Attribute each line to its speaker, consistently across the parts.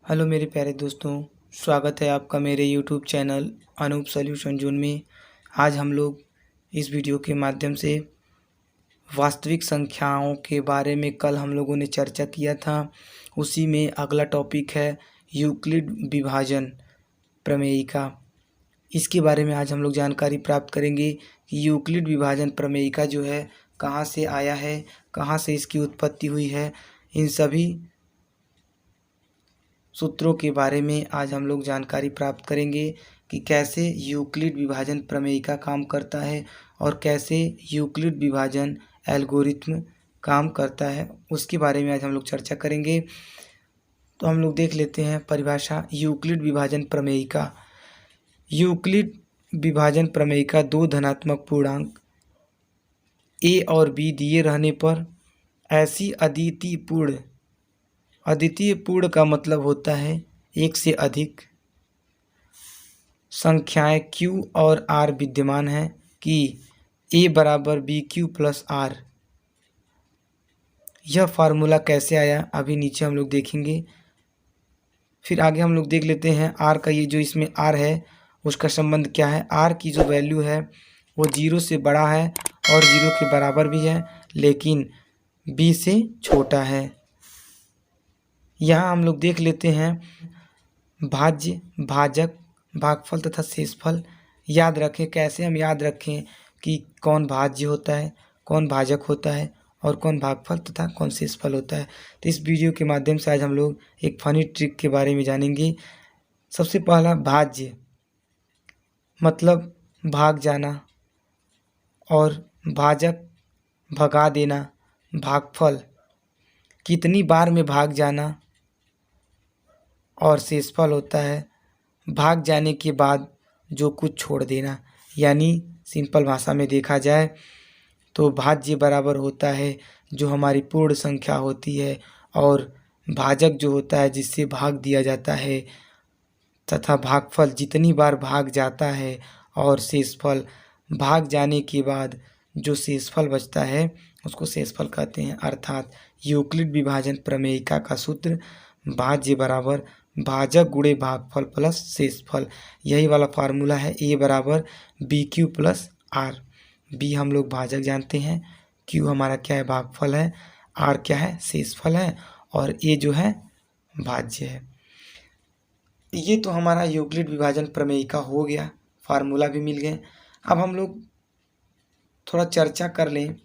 Speaker 1: Hello मेरे प्यारे दोस्तों, स्वागत है आपका मेरे YouTube channel Anup solution zone में। आज हम लोग इस वीडियो के माध्यम से वास्तविक संख्याओं के बारे में कल हम लोगों ने चर्चा किया था। उसी में अगला टॉपिक है यूक्लिड विभाजन प्रमेयिका। इसके बारे में आज हम लोग जानकारी प्राप्त करेंगे कि यूक्लिड विभाजन प्रमेयिका जो है कहाँ से आया है, कहाँ से इसकी उत्पत्ति हुई है। इन सभी सूत्रों के बारे में आज हम लोग जानकारी प्राप्त करेंगे कि कैसे यूक्लिड विभाजन प्रमेयिका काम करता है और कैसे यूक्लिड विभाजन एल्गोरिथ्म काम करता है, उसके बारे में आज हम लोग चर्चा करेंगे। तो हम लोग देख लेते हैं परिभाषा यूक्लिड विभाजन प्रमेयिका। यूक्लिड विभाजन प्रमेयिका दो धनात्मक पूर्णांक a और b दिए रहने पर ऐसी अद्वितीय पूर्ण का मतलब होता है एक से अधिक संख्याएं q और r विद्यमान हैं कि a बराबर बी क्यू प्लस आर। यह फार्मूला कैसे आया अभी नीचे हम लोग देखेंगे। फिर आगे हम लोग देख लेते हैं r का, ये जो इसमें r है उसका संबंध क्या है। r की जो वैल्यू है वो 0 से बड़ा है और 0 के बराबर भी है, लेकिन b से छोटा है। यहाँ हम लोग देख लेते हैं भाज्य, भाजक, भागफल तथा शेषफल। याद रखें, कैसे हम याद रखें कि कौन भाज्य होता है, कौन भाजक होता है और कौन भागफल तथा कौन शेषफल होता है। तो इस वीडियो के माध्यम से आज हम लोग एक फनी ट्रिक के बारे में जानेंगे। सबसे पहला, भाज्य मतलब भाग जाना, और भाजक भगा देना, भागफल कितनी बार में भाग जाना, और शेषफल होता है भाग जाने के बाद जो कुछ छोड़ देना। यानी सिंपल भाषा में देखा जाए तो भाज्य बराबर होता है जो हमारी पूर्ण संख्या होती है, और भाजक जो होता है जिससे भाग दिया जाता है, तथा भागफल जितनी बार भाग जाता है, और शेषफल भाग जाने के बाद जो शेषफल बचता है उसको शेषफल कहते हैं। अर्थात यूक्लिड विभाजन प्रमेयिका का सूत्र भाज्य बराबर भाजक गुणे भागफल प्लस शेषफल। यही वाला फार्मूला है। a बराबर B Q plus R. B हम लोग भाजक जानते हैं, क्यू हमारा क्या है, भागफल है, आर क्या है, शेषफल है, और a जो है भाज्य है। ये तो हमारा यूक्लिड विभाजन प्रमेयिका हो गया, फार्मूला भी मिल गए। अब हम लोग थोड़ा चर्चा कर लें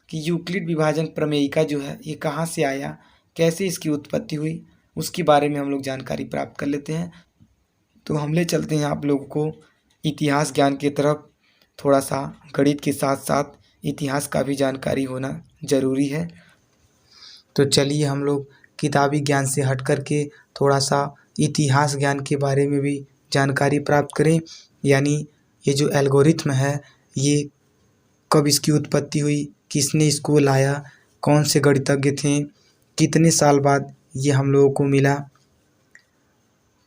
Speaker 1: कि यूक्लिड विभाजन प्रमेयिका जो है ये कहाँ से आया, कैसे इसकी उत्पत्ति हुई, उसके बारे में हम लोग जानकारी प्राप्त कर लेते हैं। तो हम ले चलते हैं आप लोगों को इतिहास ज्ञान की तरफ। थोड़ा सा गणित के साथ साथ इतिहास का भी जानकारी होना ज़रूरी है। तो चलिए हम लोग किताबी ज्ञान से हट करके थोड़ा सा इतिहास ज्ञान के बारे में भी जानकारी प्राप्त करें। यानी ये जो एल्गोरिथ्म है ये कब इसकी उत्पत्ति हुई, किसने इसको लाया, कौन से गणितज्ञ थे, कितने साल बाद ये हम लोगों को मिला।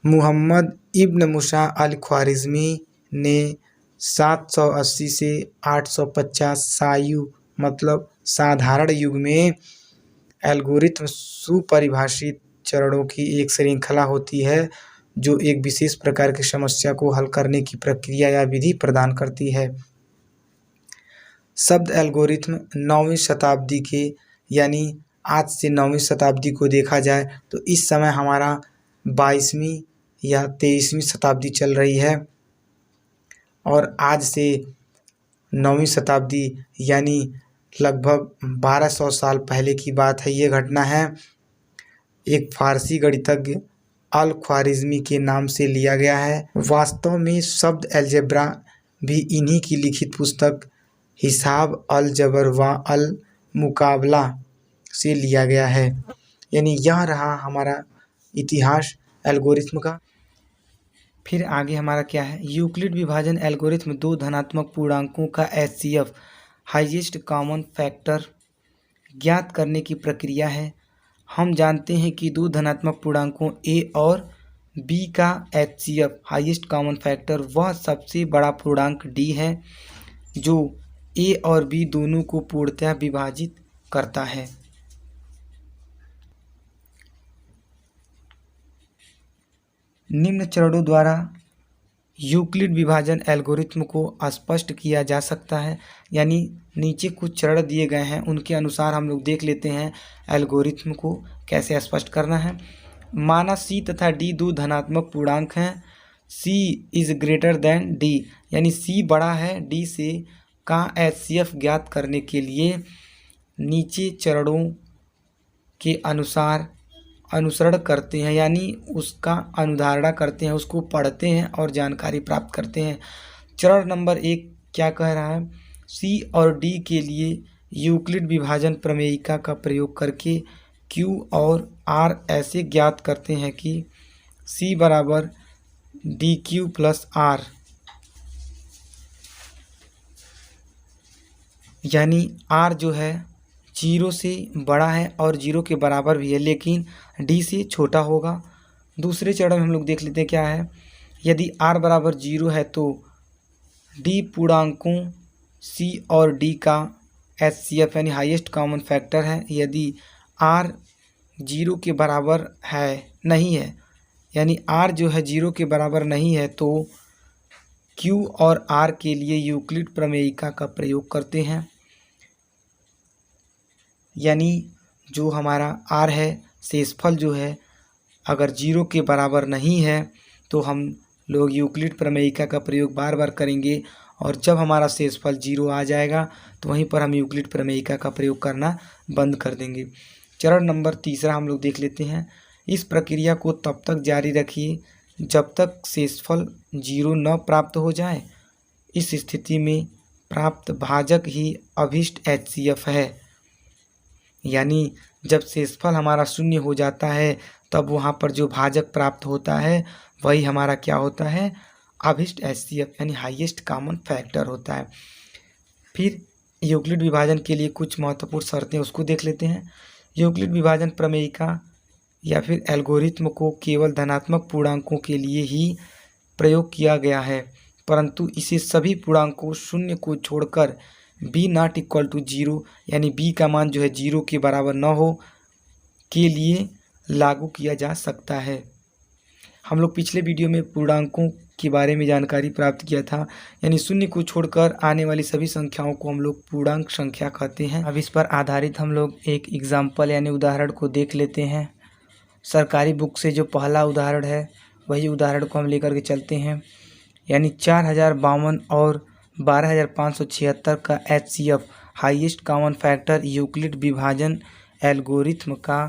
Speaker 1: मुहम्मद इब्न मूसा अल ख्वारिज़मी ने 780 से 850 सायु मतलब साधारण युग में एल्गोरिथ्म सुपरिभाषित चरणों की एक श्रृंखला होती है जो एक विशेष प्रकार की समस्या को हल करने की प्रक्रिया या विधि प्रदान करती है। शब्द एल्गोरिथ्म 9वीं शताब्दी के, यानी आज से 9वीं शताब्दी को देखा जाए तो इस समय हमारा 22वीं या 23वीं शताब्दी चल रही है, और आज से 9वीं शताब्दी यानी लगभग 1200 साल पहले की बात है। ये घटना है एक फारसी गणितज्ञ अल ख्वारिज़मी के नाम से लिया गया है। वास्तव में शब्द अलजेब्रा भी इन्हीं की लिखित पुस्तक हिसाब अल जबर व अल मुकाबला से लिया गया है। यानी यह रहा हमारा इतिहास एल्गोरिथ्म का। फिर आगे हमारा क्या है, यूक्लिड विभाजन एल्गोरिथ्म दो धनात्मक पूर्णांकों का एचसीएफ हाईएस्ट कॉमन फैक्टर ज्ञात करने की प्रक्रिया है। हम जानते हैं कि दो धनात्मक पूर्णांकों a और b का एचसीएफ हाईएस्ट कॉमन फैक्टर वह सबसे बड़ा पूर्णांक d है जो a और b दोनों को पूर्णतः विभाजित करता है। निम्न चरणों द्वारा यूक्लिड विभाजन एल्गोरिथ्म को स्पष्ट किया जा सकता है। यानी नीचे कुछ चरण दिए गए हैं, उनके अनुसार हम लोग देख लेते हैं एल्गोरिथ्म को कैसे स्पष्ट करना है। माना C तथा D दो धनात्मक पूर्णांक हैं, C is greater than D, यानी C बड़ा है D से का HCF ज्ञात करने के लिए नीचे चरणों के अनुसार अनुसरण करते हैं, यानी उसका अनुधारणा करते हैं, उसको पढ़ते हैं और जानकारी प्राप्त करते हैं। चरण नंबर 1 क्या कह रहा है, C और D के लिए यूक्लिड विभाजन प्रमेयिका का प्रयोग करके Q और R ऐसे ज्ञात करते हैं कि C बराबर DQ प्लस R, यानी R जो है 0 से बड़ा है और 0 के बराबर भी है, लेकिन D से छोटा होगा। दूसरे चरण में हम लोग देख लेते हैं क्या है, यदि R बराबर 0 है तो D पूर्णांकों C और D का HCF यानी हाईएस्ट कॉमन फैक्टर है। यदि R 0 के बराबर नहीं है, यानी R जो है 0 के बराबर नहीं है, तो Q और R के लिए यूक्लिड प्रमेयिका का प्रयोग करते हैं। यानी जो हमारा R है, शेषफल जो है अगर 0 के बराबर नहीं है तो हम लोग यूक्लिड प्रमेयिका का प्रयोग बार बार करेंगे, और जब हमारा शेषफल 0 आ जाएगा तो वहीं पर हम यूक्लिड प्रमेयिका का प्रयोग करना बंद कर देंगे। चरण नंबर 3 हम लोग देख लेते हैं। इस प्रक्रिया को तब तक जारी रखिए जब तक शेषफल 0 न प्राप्त हो जाए। इस स्थिति में प्राप्त भाजक ही अभिष्ट HCF है। यानी जब शेषफल हमारा 0 हो जाता है तब वहाँ पर जो भाजक प्राप्त होता है वही हमारा क्या होता है, अभिष्ट HCF यानी हाईएस्ट कॉमन फैक्टर होता है। फिर यूक्लिड विभाजन के लिए कुछ महत्वपूर्ण शर्तें उसको देख लेते हैं। यूक्लिड विभाजन प्रमेयिका या फिर एल्गोरिथ्म को केवल धनात्मक पूर्णांकों के लिए ही प्रयोग किया गया है, परंतु इसे सभी पूर्णांकों 0 को छोड़कर b नॉट इक्वल टू 0 यानी b का मान जो है 0 के बराबर न हो के लिए लागू किया जा सकता है। हम लोग पिछले वीडियो में पूर्णांकों के बारे में जानकारी प्राप्त किया था, यानी 0 को छोड़कर आने वाली सभी संख्याओं को हम लोग पूर्णांक संख्या कहते हैं। अब इस पर आधारित हम लोग एक एग्जाम्पल यानी उदाहरण को देख लेते हैं। सरकारी बुक से जो पहला उदाहरण है वही उदाहरण को हम लेकर के चलते हैं। यानी 4052 और 12576 का HCF highest common factor Euclid विभाजन एल्गोरिथ्म का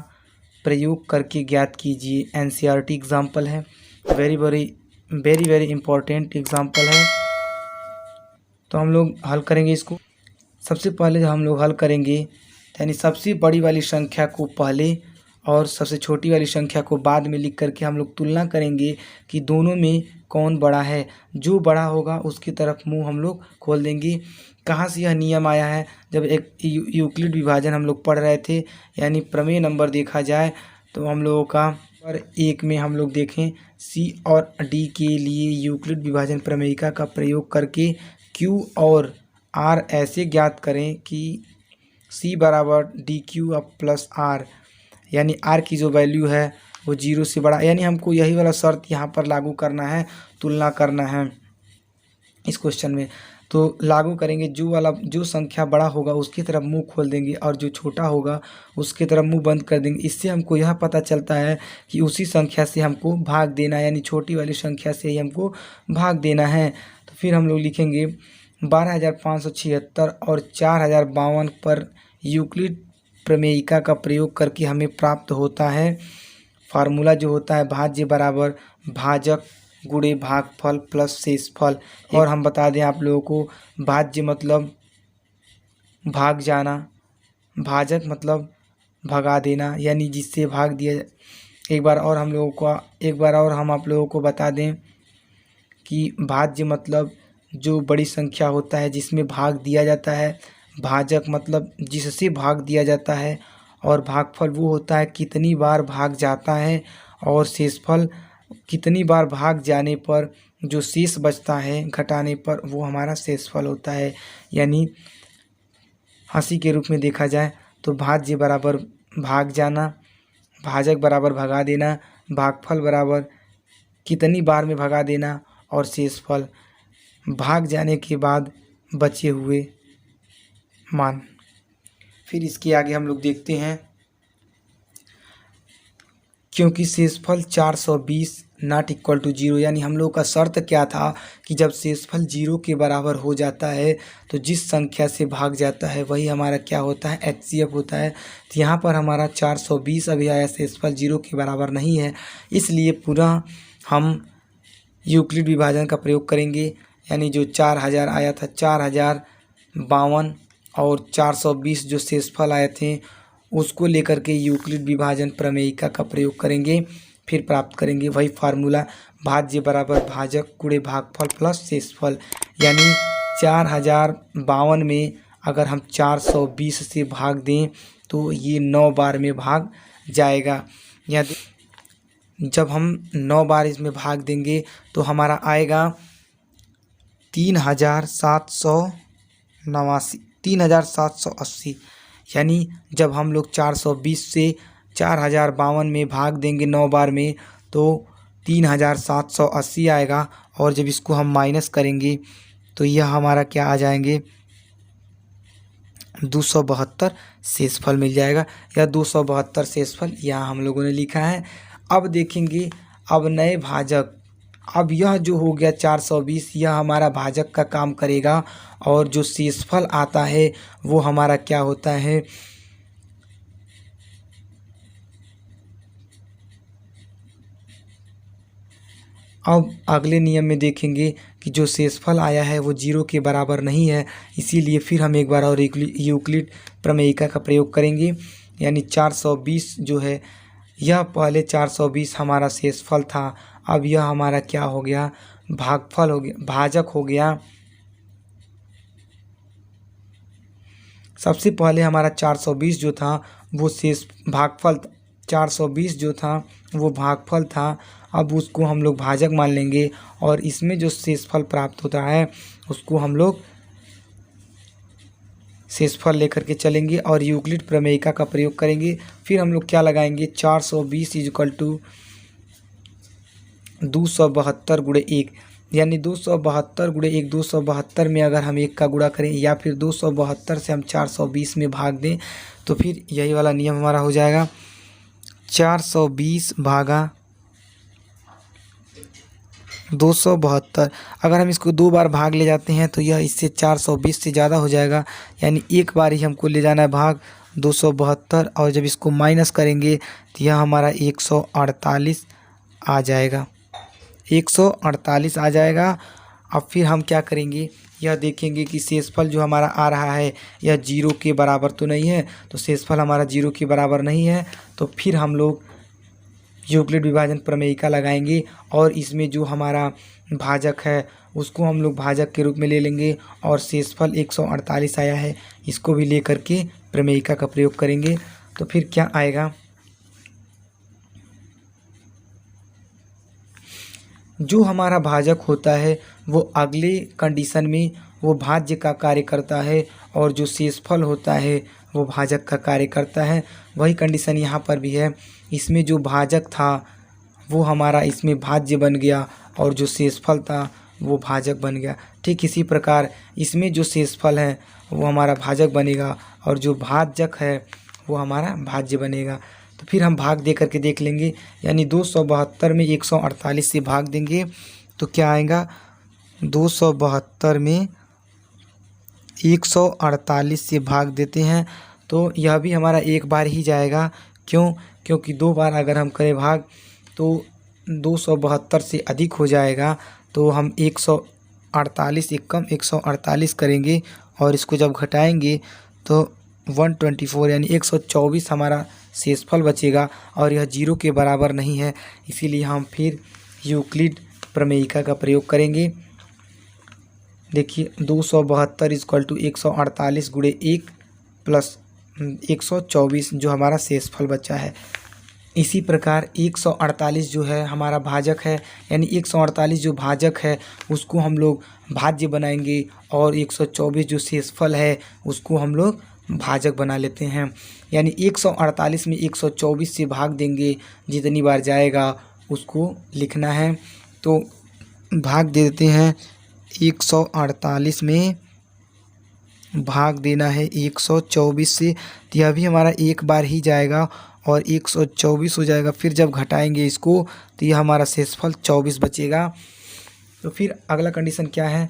Speaker 1: प्रयोग करके ज्ञात कीजिए। NCERT एग्जाम्पल है, वेरी वेरी इंपॉर्टेंट एग्जाम्पल है। तो हम लोग हल करेंगे इसको। सबसे पहले हम लोग हल करेंगे, यानी सबसे बड़ी वाली संख्या को पहले और सबसे छोटी वाली संख्या को बाद में लिख करके हम लोग तुलना करेंगे कि दोनों में कौन बड़ा है। जो बड़ा होगा उसकी तरफ मुंह हम लोग खोल देंगे। कहाँ से यह नियम आया है, जब एक यूक्लिड विभाजन हम लोग पढ़ रहे थे, यानी प्रमेय नंबर देखा जाए तो हम लोगों का पर 1 में हम लोग देखें C और D के लिए यूक्लिड विभाजन प्रमेयिका का प्रयोग करके Q और R ऐसे ज्ञात करें कि C बराबर DQ प्लस R, यानी R की जो वैल्यू है वो 0 से बड़ा, यानी हमको यही वाला शर्त यहाँ पर लागू करना है, तुलना करना है इस क्वेश्चन में। तो लागू करेंगे, जो संख्या बड़ा होगा उसकी तरफ मुंह खोल देंगे और जो छोटा होगा उसकी तरफ मुंह बंद कर देंगे। इससे हमको यह पता चलता है कि उसी संख्या से हमको भाग देना है, यानी छोटी वाली संख्या से ही हमको भाग देना है। तो फिर हम लोग लिखेंगे 12576 और 4052 पर यूक्लिड प्रमेयिका का प्रयोग करके हमें प्राप्त होता है फार्मूला जो होता है भाज्य बराबर भाजक गुणे भागफल प्लस शेषफल। और हम बता दें आप लोगों को, भाज्य मतलब भाग जाना, भाजक मतलब भगा देना, यानी जिससे भाग दिया। एक बार और हम आप लोगों को बता दें कि भाज्य मतलब जो बड़ी संख्या होता है जिसमें भाग दिया जाता है, भाजक मतलब जिससे भाग दिया जाता है, और भागफल वो होता है कितनी बार भाग जाता है, और शेषफल कितनी बार भाग जाने पर जो शेष बचता है घटाने पर वो हमारा शेषफल होता है। यानी हंसी के रूप में देखा जाए तो भाज्य बराबर भाग जाना, भाजक बराबर भगा देना, भागफल बराबर कितनी बार में भगा देना और शेषफल भाग जाने के बाद बचे हुए मान। फिर इसके आगे हम लोग देखते हैं, क्योंकि शेषफल 420 नॉट इक्वल टू 0, यानी हम लोग का शर्त क्या था कि जब शेषफल 0 के बराबर हो जाता है तो जिस संख्या से भाग जाता है वही हमारा क्या होता है, एचसीएफ होता है। तो यहाँ पर हमारा 420 अभी आया, शेषफल 0 के बराबर नहीं है, इसलिए पूरा हम यूक्लिड विभाजन का प्रयोग करेंगे। यानी जो 4000 आया था, 4052 और 420 जो शेषफल आए थे उसको लेकर के यूक्लिड विभाजन प्रमेयिका का प्रयोग करेंगे, फिर प्राप्त करेंगे वही फार्मूला, भाज्य बराबर भाजक गुणे भागफल प्लस शेषफल। यानी 4052 में अगर हम 420 से भाग दें तो ये 9 बार में भाग जाएगा। जब हम 9 बार इसमें भाग देंगे तो हमारा आएगा 3780। यानी जब हम लोग 420 से 4052 में भाग देंगे 9 बार में तो 3780 आएगा, और जब इसको हम माइनस करेंगे तो यह हमारा क्या आ जाएंगे, 272 शेषफल मिल जाएगा। या 272 शेषफल यहाँ हम लोगों ने लिखा है। अब देखेंगे, अब नए भाजक, अब यह जो हो गया 420 यह हमारा भाजक का काम करेगा, और जो शेषफल आता है वो हमारा क्या होता है, अब अगले नियम में देखेंगे कि जो शेषफल आया है वो 0 के बराबर नहीं है, इसीलिए फिर हम एक बार और यूक्लिड प्रमेयिका का प्रयोग करेंगे। यानी 420 जो है यह पहले 420 हमारा शेषफल था, अब यह हमारा क्या हो गया, भागफल हो गया, भाजक हो गया। सबसे पहले हमारा 420 जो था वो शेष भागफल, 420 जो था वो भागफल था, अब उसको हम लोग भाजक मान लेंगे, और इसमें जो शेषफल प्राप्त होता है उसको हम लोग शेषफल लेकर के चलेंगे और यूक्लिड प्रमेयिका का प्रयोग करेंगे। फिर हम लोग क्या लगाएंगे, 420 इजकल टू 272 गुणे 1, यानी 272 गुणे 1, 272 में अगर हम 1 का गुणा करें या फिर 272 से हम 420 में भाग दें तो फिर यही वाला नियम हमारा हो जाएगा, 420 भागा 272। अगर हम इसको 2 बार भाग ले जाते हैं तो यह इससे 420 से ज़्यादा हो जाएगा, यानी एक बार ही हमको ले जाना है भाग 272, और जब इसको माइनस करेंगे तो यह हमारा 148 आ जाएगा, 148 आ जाएगा। अब फिर हम क्या करेंगे, यह देखेंगे कि शेषफल जो हमारा आ रहा है यह 0 के बराबर तो नहीं है, तो शेषफल हमारा 0 के बराबर नहीं है, तो फिर हम लोग यूक्लिड विभाजन प्रमेयिका लगाएंगे, और इसमें जो हमारा भाजक है उसको हम लोग भाजक के रूप में ले लेंगे, और शेषफल 148 आया है इसको भी ले करके प्रमेयिका का प्रयोग करेंगे। तो फिर क्या आएगा, जो हमारा भाजक होता है वो अगले कंडीशन में वो भाज्य का कार्य करता है, और जो शेषफल होता है वो भाजक का कार्य करता है। वही कंडीशन यहाँ पर भी है, इसमें जो भाजक था वो हमारा इसमें भाज्य बन गया, और जो शेषफल था वो भाजक बन गया। ठीक इसी प्रकार इसमें जो शेषफल है वो हमारा भाजक बनेगा, और जो भाजक है वो हमारा भाज्य बनेगा। तो फिर हम भाग दे करके देख लेंगे, यानी 272 में 148 से भाग देंगे तो क्या आएगा, 272 में 148 से भाग देते हैं तो यह भी हमारा एक बार ही जाएगा। क्यों, क्योंकि 2 बार अगर हम करें भाग तो 272 से अधिक हो जाएगा, तो हम 148 एक कम 148 करेंगे, और इसको जब घटाएंगे तो 124 यानी 124 हमारा शेषफल बचेगा, और यह 0 के बराबर नहीं है, इसीलिए हम फिर यूक्लिड प्रमेयिका का प्रयोग करेंगे। देखिए 272 इक्वल टू 148 गुणे 1 प्लस 124 जो हमारा शेषफल बचा है। इसी प्रकार 148 जो है हमारा भाजक है, यानी 148 जो भाजक है उसको हम लोग भाज्य बनाएंगे, और 124 जो शेषफल है उसको हम लोग भाजक बना लेते हैं। यानी 148 में 124 से भाग देंगे, जितनी बार जाएगा उसको लिखना है। तो भाग दे देते हैं 148 में, भाग देना है 124 से, तो यह भी हमारा एक बार ही जाएगा और 124 हो जाएगा। फिर जब घटाएंगे इसको तो यह हमारा शेषफल 24 बचेगा। तो फिर अगला कंडीशन क्या है,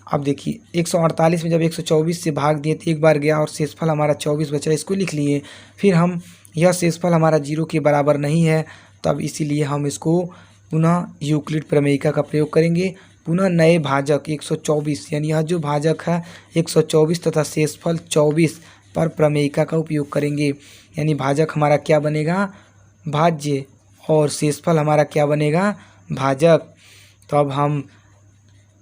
Speaker 1: अब देखिए 148 में जब 124 से भाग दिए तो एक बार गया और शेषफल हमारा 24 बचा, इसको लिख लिए। फिर हम यह शेषफल हमारा 0 के बराबर नहीं है, तब इसीलिए हम इसको पुनः यूक्लिड प्रमेयिका का प्रयोग करेंगे। पुनः नए भाजक 124 यानी यह जो भाजक है 124 तथा शेषफल 24 पर प्रमेयिका का उपयोग करेंगे। यानी भाजक हमारा क्या बनेगा, भाज्य, और शेषफल हमारा क्या बनेगा, भाजक। तो अब हम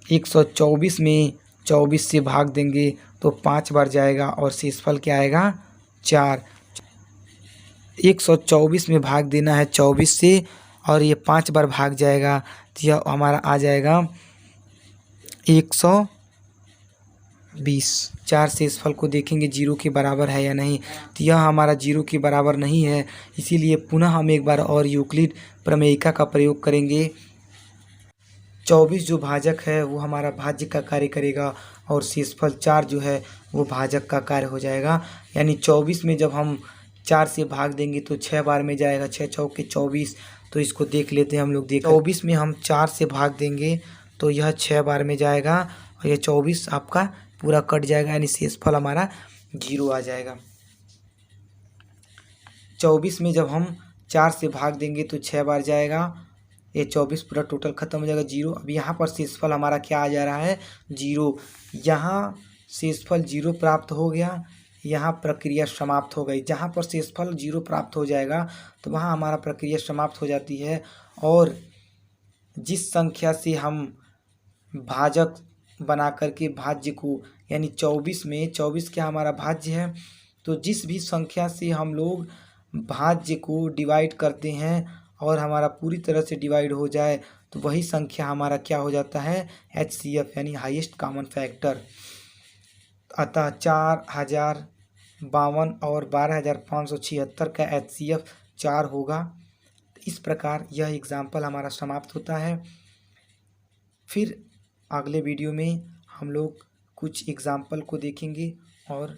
Speaker 1: 124 में 24 से भाग देंगे तो 5 बार जाएगा और शेषफल क्या आएगा, 4। 124 में भाग देना है 24 से और ये 5 बार भाग जाएगा तो यह हमारा आ जाएगा 120। 4 शेषफल को देखेंगे 0 के बराबर है या नहीं, तो यह हमारा 0 के बराबर नहीं है, इसीलिए पुनः हम एक बार और यूक्लिड प्रमेयिका का प्रयोग करेंगे। 24 जो भाजक है वो हमारा भाज्य का कार्य करेगा और शेषफल 4 जो है वो भाजक का कार्य हो जाएगा। यानी 24 में जब हम 4 से भाग देंगे तो 6 बार में जाएगा, 6 चौके 24। तो इसको देख लेते हैं हम लोग। 24 में हम 4 से भाग देंगे तो यह 6 बार में जाएगा और यह 24 आपका पूरा कट जाएगा, यानी शेषफल हमारा 0 आ जाएगा। 24 में जब हम 4 से भाग देंगे तो 6 बार जाएगा, ये 24 पूरा टोटल खत्म हो जाएगा, 0। अब यहाँ पर शेषफल हमारा क्या आ जा रहा है, 0। यहाँ शेषफल 0 प्राप्त हो गया, यहाँ प्रक्रिया समाप्त हो गई। जहाँ पर शेषफल 0 प्राप्त हो जाएगा तो वहाँ हमारा प्रक्रिया समाप्त हो जाती है। और जिस संख्या से हम भाजक बना करके भाज्य को, यानी 24 में 24 क्या हमारा भाज्य है, तो जिस भी संख्या से हम लोग भाज्य को डिवाइड करते हैं और हमारा पूरी तरह से डिवाइड हो जाए तो वही संख्या हमारा क्या हो जाता है, HCF यानी हाईएस्ट कॉमन फैक्टर। अतः 4052 और 12576 का HCF 4 होगा। इस प्रकार यह एग्जाम्पल हमारा समाप्त होता है। फिर अगले वीडियो में हम लोग कुछ एग्जाम्पल को देखेंगे और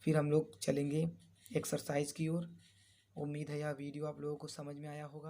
Speaker 1: फिर हम लोग चलेंगे एक्सरसाइज की ओर। उम्मीद है यह वीडियो आप लोगों को समझ में आया होगा।